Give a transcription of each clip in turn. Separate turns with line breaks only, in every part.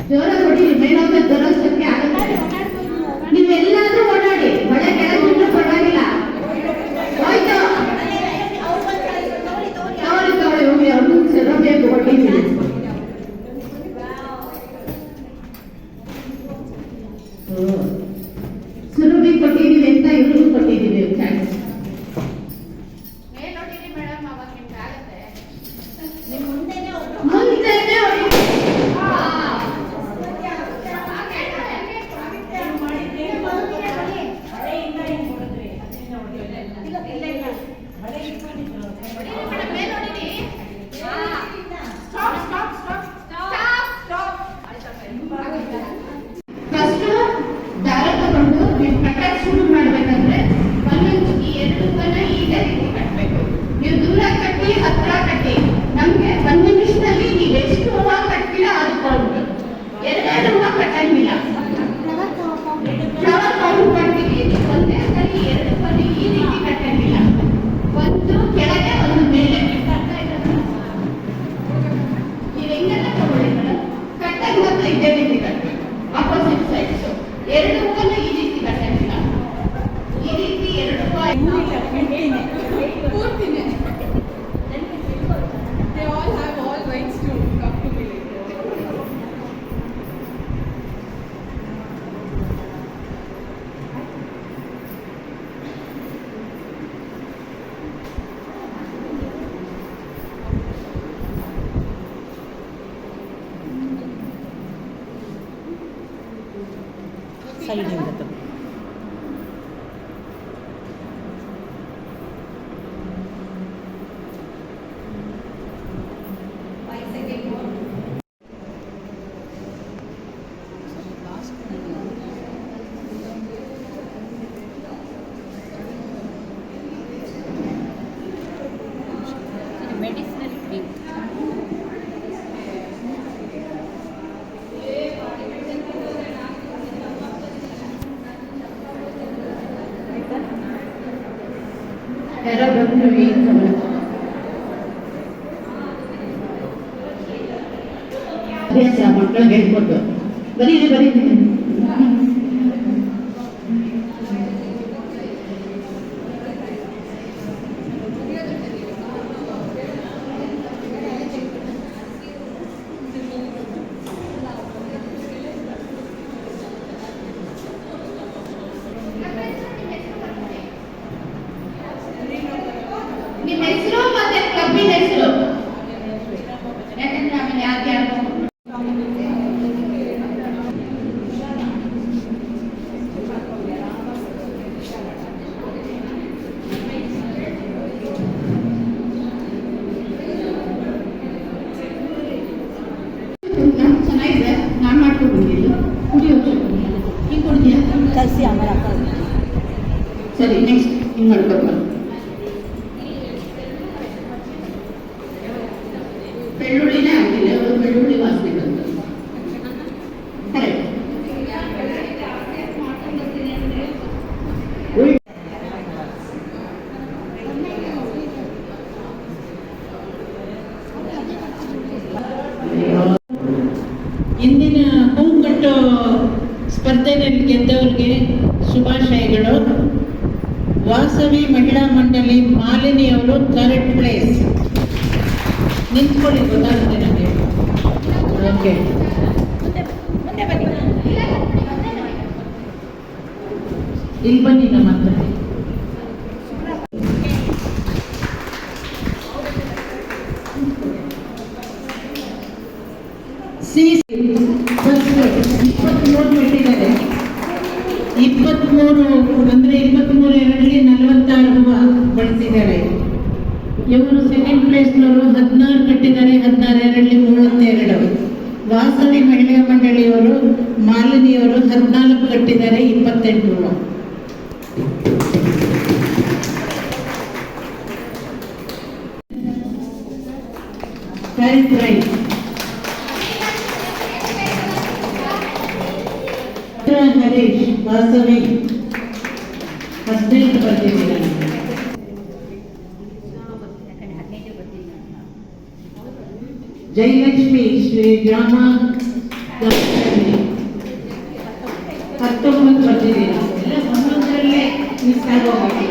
ಜೋರ ಕೊಡಿ, ಮೇಲೋಗ ತರೋದಕ್ಕೆ ಆಗಲ್ಲ. ನೀವೆಲ್ಲಾದ್ರೂ ಓಡಾಡಿ, ಒಳ್ಳೆ ಕೆಳಗಿಂದ ಪರವಾಗಿಲ್ಲ. ಹೋಯ್ತು ತಗೊಳ್ಳಿ ಹೋಗಿ, ಅವ್ರಿಗೆ ಸರೋಗೆ ಕೊಟ್ಟಿದ್ದೀನಿ. ಸುರಭಿ ಕೊಟ್ಟಿದ್ದೀವಿ ಅಂತ ಇವ್ರಿಗೂ ಕೊಟ್ಟಿದ್ದೀವಿ ಚಾನ್ಸ್.
ಸೈಡಿಂದ ಮೆಡಿಸಿನಲ್ ಕ್ರೀಮ್.
ಅಭ್ಯಾಸ ಮಕ್ಕಳಿಗೆ ಹೇಳ್ಕೊಟ್ಟು ಬರೀರಿ. ನಿಮ್ಮ ಹೆಸರು ಮತ್ತೆ ಕ್ಲಬ್ಬಿನ ಹೆಸರು, ಯಾಕಂದ್ರೆ ಆಮೇಲೆ ಯಾರು ಚೆನ್ನಾಗಿದೆ. ನಾನು ಮಾಡ್ಕೊಂಡು ಬಂದಿಲ್ಲ, ಕುಡಿಯೋದು ಹಿಂಗೆ ಕುಡಿದ್ಯಾ
ಕಲಿಸಿ ಆಮೇಲೆ
ಸರಿ. ನೆಕ್ಸ್ಟ್ ಹಿಂಗೆ ಮಾಡ್ಕೊಬ. ಬೆಳ್ಳುಳ್ಳಿನೇ ಹಾಕಿಲ್ಲ, ಬೆಳ್ಳುಳ್ಳಿ ವಾಸನೆ ಬಂತು. ಕರೆಕ್ಟ್.
ಇಂದಿನ ಹೂಕಟ್ಟು ಸ್ಪರ್ಧೆಯಲ್ಲಿ ಗೆದ್ದವರಿಗೆ ಶುಭಾಶಯಗಳು. ವಾಸವಿ ಮಹಿಳಾ ಮಂಡಳಿ ಮಾಲಿನಿ ಅವರು 3rd ಪ್ಲೇಸ್. ನಿಂತ್ಕೊಳ್ಳಿ, ಗೊತ್ತಾಗುತ್ತೆ ನನಗೆ. ಓಕೆ, ಇಲ್ಲಿ ಬನ್ನಿ ನಮ್ಮ ಹತ್ರ. ಅಂದರೆ 23 ಎರಡಲ್ಲಿ 46 ಹೂವು ಬಳಸಿದ್ದಾರೆ. ಇವರು 2nd ಪ್ಲೇಸ್ನವರು 16 ಕಟ್ಟಿದ್ದಾರೆ, 16 ಎರಡಲ್ಲಿ 32. ವಾಸವಿ ಮಹಿಳಾ ಮಂಡಳಿಯವರು ಮಾಲಿನಿಯವರು 14 ಕಟ್ಟಿದ್ದಾರೆ, 28 ಹೂವು. ರೈಟ್. ಹರೀಶ್ ವಾಸವಿ 15 ಬರ್ತಿದ್ದೀರಾ. ಜಯಲಕ್ಷ್ಮಿ ಶ್ರೀ ಗ್ರಾಮ 19 ಬರ್ತಿದ್ದೀರಾ ಎಲ್ಲ 11ರಲ್ಲೇ ಮಿಸ್ ಆಗೋಗಿ.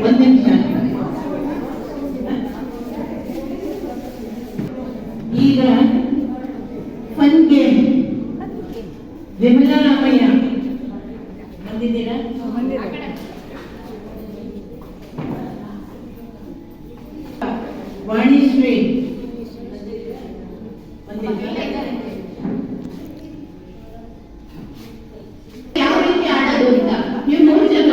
ಒಂದು ನಿಮಿಷ. ಈಗ ಫನ್ ಗೇಮ್ ವಿಮಲಾ ರಾಮಯ್ಯ ಬಂದಿದ್ದೀರಾ? ವಾಣಿಶ್ರೀ
ಯಾವ ರೀತಿ ಆಡೋದು ಅಂತ ನೀವು 3 ಜನ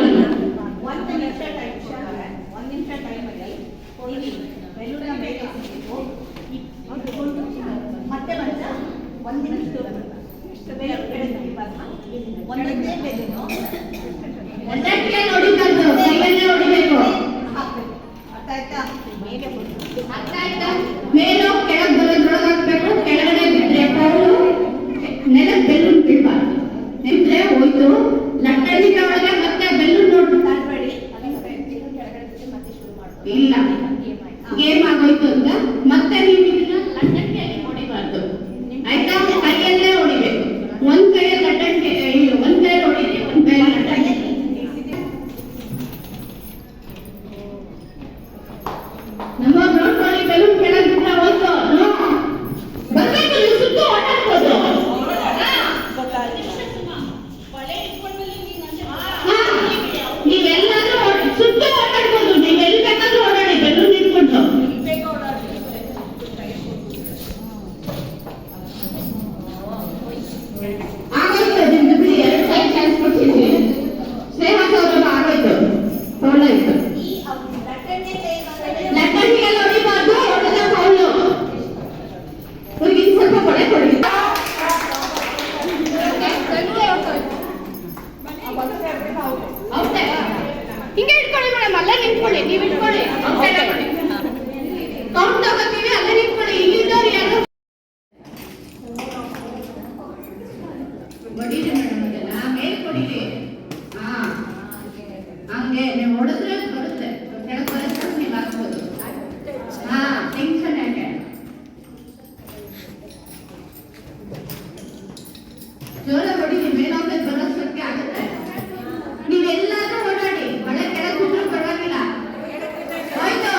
ಒಂದು ನಿಮಿಷ ಟೈಮಲ್ಲಿ ಬೆಲೂನ ಮೇಲೆ ಮತ್ತೆ ಬಂದ ಒಂದು ನಿಮಿಷ ಒಂದೊಂದೇ ಬೆಲೂನು
ಒಂದಕ್ಕೆ ನೋಡಿದ್ದು ಕೈಯಲ್ಲೇ ಹೊಡಿಬೇಕು.
ಅರ್ಥ ಆಯ್ತಾ? ಮೇಲೆ
ಅರ್ಥ ಆಯ್ತಾ? ಮೇಲೋ ಕೆಳಗೆ ಬರೋದ್ರೊಳಗೆ ಹಾಕ್ಬೇಕು. ಕೆಳಗಡೆ ಬಿಟ್ರೆ ಕೌಲು ನೆಲಕ್ಕೆ ಬೆಲೂನ್ ಬೀಳ್ಬಾರ್ದು. ನಿಂತ್ರೆ ಹೋಯ್ತು. ಲಟ್ಟಣಿಗೆ ಒಳಗೆ ಮತ್ತೆ ಬೆಲೂನ್ ನೋಡ್ಬೇಕು.
ಕಾಡ್ಬೇಡಿ. ಕೆಳಗಡೆ ಮತ್ತೆ ಶುರು ಮಾಡ್ಬೋದು.
ಇಲ್ಲ ಗೇಮ್ ಆಗೋಯ್ತು ಅಂತ ಮತ್ತೆ ನೀವು ಇದನ್ನ ಲಟ್ಟಣಿಗೆ ಹೊಡಿಬಾರ್ದು. ಆಯ್ತಾ? ಕೈಯಲ್ಲೇ ಹೊಡಿಬೇಕು. ಒಂದ್ ಕೈಯಲ್ಲಿ ಲಟ್ಟಣಿಗೆ ಒಂದ್ ಕೈ ಹೊಡಿರಿ, ಒಂದ್ ಕೈ ಲಟ್ಟಣಿಗೆ. ನಮ್ಮ ನೋಡ್ಕೊಳ್ಳಿ, ಬೆಲೂನ್ ಕೆಳಗೆ ಬಿಟ್ರೆ ಹೋಯ್ತು. ಬರ್ಬೇಕು, ನೀವು ಸುತ್ತು ಓಡಾಡ್ಬೋದು. ನೀವೆಲ್ಲಾದ್ರೂ ಸುತ್ತು ಓಡಾಡ್ಬೋದು. ನೀವು ಎಲ್ಲಿ ಬೇಕಾದ್ರೂ ಓಡಾಡಿ, ಬೆಲೂನ್ ಇಟ್ಕೊಂಡು. ಆಗೋಯ್ತು ನಿಮ್ದು ಬಿಡಿ. 2 ಸೈಡ್ ಚಾನ್ಸ್ ಕೊಟ್ಟಿದ್ದೀನಿ. ಶ್ರೇಹಾಸ್ ಅವರೆಲ್ಲ ಆಗೋಯ್ತು, ಹೊರಡಾಯ್ತು. ಲಟ್ಟಣಿಗೆಲ್ಲ ಹೊಡಿಬಾರ್ದು, ಹೊಡೆದ ಫೌಲು. ಇವ್ರಿಗೆ ಇನ್ನು ಸ್ವಲ್ಪ ಕೊಡೆ ಕೊಡಿ. ಔಟೇ. ಹಿಂಗೆ ಇಟ್ಕೊಳ್ಳಿ ಮೇಡಮ್, ಅಲ್ಲೇ ನಿಂತ್ಕೊಳ್ಳಿ. ನೀವು ಇಟ್ಕೊಳ್ಳಿ, ಔಟೇ ಕೊಡಿ. ಕೌಂಟ್ ತಗೋತೀವಿ, ಅಲ್ಲೇ ನಿಂತ್ಕೊಳ್ಳಿ. ಇಲ್ಲಿದ್ದವ್ರು ಯಾರು ಹೊಡೀರಿ ಮೇಡಮ್, ಇದೆಲ್ಲ ಮೇಲೆ ಕೊಡಿರಿ. ಹಾ ಹಂಗೆ ನೀವು ಹೊಡೆದ್ರೆ ಬರುತ್ತೆ. ಕೆಳಗೆ ಬರುತ್ತೆ, ನೀವು ಹಾಕ್ಬೋದು. ಹಾ ಟೆನ್ಷನ್ ಯಾಕೆ? ಜೋರ ಹೊಡೀರಿ, ಮೇಲೊಂದೇ ಬರೋಷ್ಟಕ್ಕೆ ಆಗುತ್ತೆ. ನೀವೆಲ್ಲಾದ್ರೂ ಓಡಾಡಿ, ಮಳೆ ಕೆಳಗೆ ಬಿದ್ರೂ ಪರವಾಗಿಲ್ಲ. ಹೋಯ್ತು.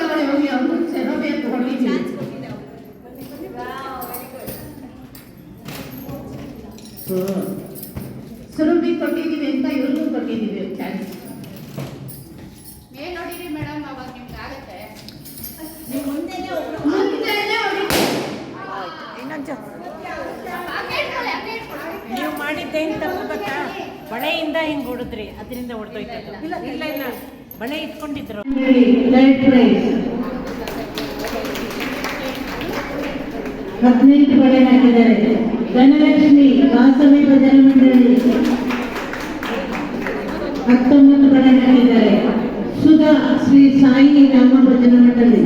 ತಗೊಳ್ಳಿ ಹೋಗಿ ಅವ್ರು ಸೆರೋಬಿ ಅಂತ ಹೊಡಿತೀವಿ. ಸುರುಬಿ ಕೊಟ್ಟಿದ್ದೀವಿ ಅಂತ ಇವ್ರಿಗೂ ಕೊಟ್ಟಿದ್ದೀವಿ ಚಾನ್ಸ್. ಮೇಲ್ ನೋಡಿರಿ ಮೇಡಮ್, ಅವಾಗ ನಿಮ್ಗೆ ಆಗುತ್ತೆ.
ನೀವು ಮುಂದೆನೇ ಒಬ್ರು
ಮುಂದೆನೇ ಹೊಡಿರಿ.
ಇನ್ನೊಂದು
ಹಾಗೆ ಇಟ್ಕೊಳ್ಳಿ, ಹಾಗೆ ಇಟ್ಕೊಳ್ಳಿ.
ನೀವು ಮಾಡಿದ್ದೇನು ತಪ್ಪು ಗೊತ್ತಾ? ಬಳೆಯಿಂದ ಹಿಂಗೆ ಹೊಡೆದ್ರಿ, ಅದರಿಂದ ಹೊಡೆದೋಯ್ತದ್ದು. ಇಲ್ಲ ಬಳೆ ಇಟ್ಕೊಂಡಿದ್ರು.
ಥರ್ಡ್ ಪ್ರೈಸ್ 18 ಬಳೆ ಹಾಕಿದ್ದಾರೆ. ಧನಲಕ್ಷ್ಮಿ ವಾಸವಿ ಭಜನಾ ಮಂಡಳಿ 19 ಬಳೆ ಹಾಕಿದ್ದಾರೆ. ಸುಧಾ ಶ್ರೀ ಸಾಯಿ ರಾಮ ಭಜನಾ ಮಂಡಳಿ